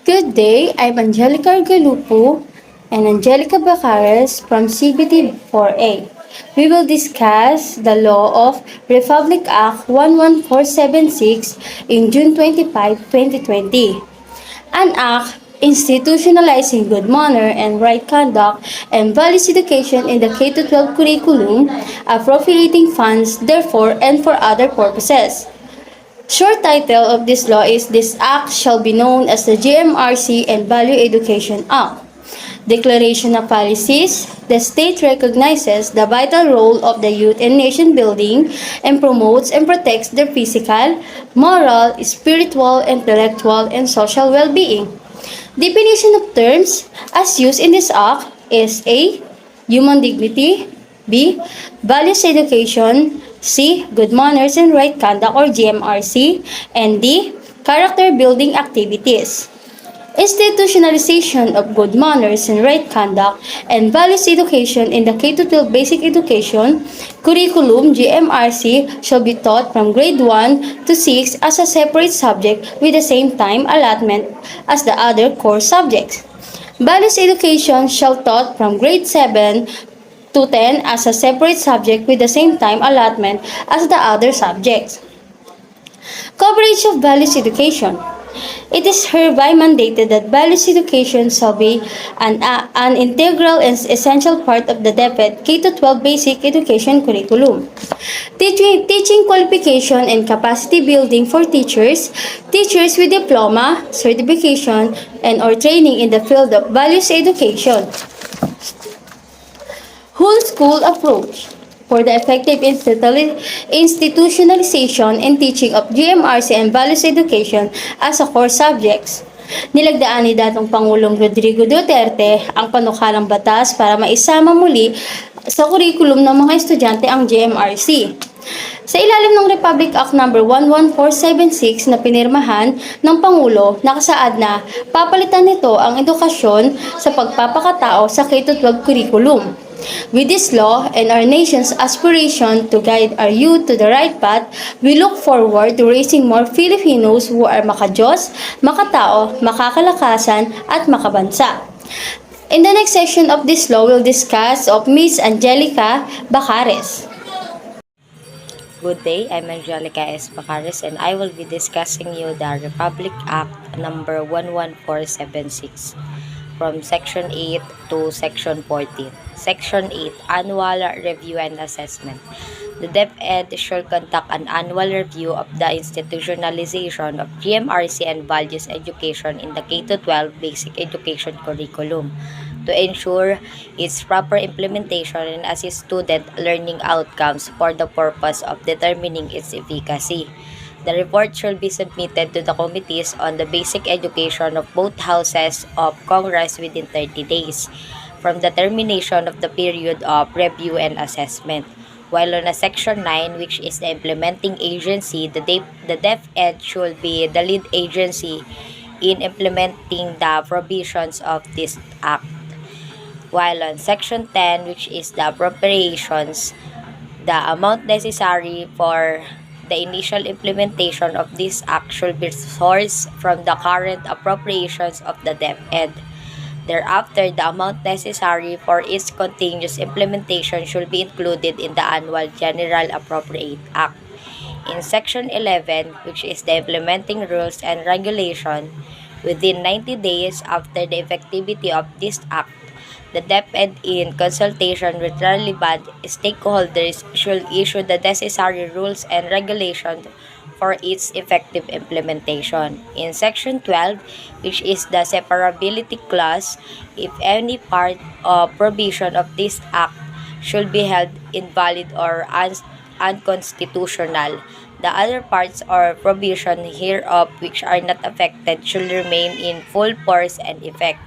Good day, I'm Angelica Galupo and Angelica Bacares from CBT 4A. We will discuss the law of Republic Act 11476 in June 25, 2020. An act institutionalizing good manner and right conduct and values education in the K-12 curriculum, appropriating funds therefore and for other purposes. Short title of this law is This Act shall be known as the GMRC and Value Education Act. Declaration of Policies. The state recognizes the vital role of the youth in nation building and promotes and protects their physical, moral, spiritual, intellectual, and social well-being. Definition of terms as used in this act is A. Human dignity. B. Values education. C. Good manners and right conduct or GMRC. And D. Character building activities. Institutionalization of good manners and right conduct and values education in the K-12 basic education curriculum GMRC shall be taught from grade 1 to 6 as a separate subject with the same time allotment as the other core subjects. Values education shall taught from grade 7 to 10 as a separate subject with the same time allotment as the other subjects. Coverage of values education. It is hereby mandated that values education shall be an integral and essential part of the DepEd K-12 basic education curriculum. Teaching qualification and capacity building for teachers, teachers with diploma, certification, and or training in the field of values education. Whole school approach for the effective institutionalization and teaching of GMRC and values education as a core subjects. Nilagdaan ni datong Pangulong Rodrigo Duterte ang panukalang batas para maisama muli sa kurikulum ng mga estudyante ang GMRC. Sa ilalim ng Republic Act No. 11476 na pinirmahan ng Pangulo, nakasaad na papalitan nito ang edukasyon sa pagpapakatao sa K-12 curriculum. With this law and our nation's aspiration to guide our youth to the right path, we look forward to raising more Filipinos who are makadiyos, makatao, makakalakasan, at makabansa. In the next section of this law, we'll discuss of Ms. Angelica Bacares. Good day, I'm Angelica S. Bacares and I will be discussing you the Republic Act number 11476 from Section 8 to Section 14. Section 8, Annual Review and Assessment. The DepEd shall conduct an annual review of the institutionalization of GMRC and values education in the K-12 basic education curriculum to ensure its proper implementation and assist student learning outcomes for the purpose of determining its efficacy. The report shall be submitted to the committees on the basic education of both houses of Congress within 30 days from the termination of the period of review and assessment. While on a Section 9, which is the implementing agency, the DepEd should be the lead agency in implementing the provisions of this act. While on Section 10, which is the appropriations, the amount necessary for the initial implementation of this act should be sourced from the current appropriations of the DepEd. Thereafter, the amount necessary for its continuous implementation should be included in the annual General Appropriate Act. In Section 11, which is the implementing rules and regulation, within 90 days after the effectivity of this act, the DepEd, in consultation with relevant stakeholders, should issue the necessary rules and regulations for its effective implementation. In Section 12, which is the separability clause, if any part or provision of this act should be held invalid or unconstitutional, the other parts or provision hereof which are not affected should remain in full force and effect.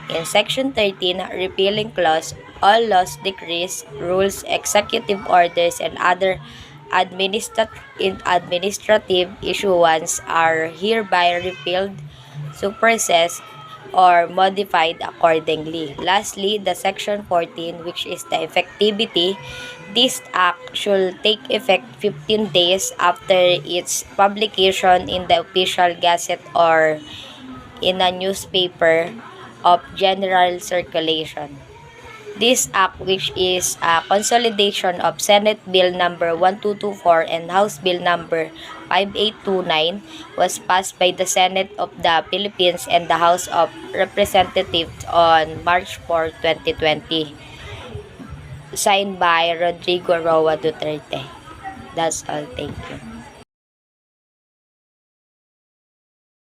In Section 13, repealing clause, all laws, decrees, rules, executive orders, and other administrative issuance are hereby repealed, superseded, or modified accordingly. Lastly, the Section 14, which is the effectivity, this act should take effect 15 days after its publication in the official gazette or in a newspaper of general circulation. This act, which is a consolidation of Senate Bill number 1224 and House Bill number 5829, was passed by the Senate of the Philippines and the House of Representatives on March 4, 2020, signed by Rodrigo Roa Duterte. That's all. Thank you.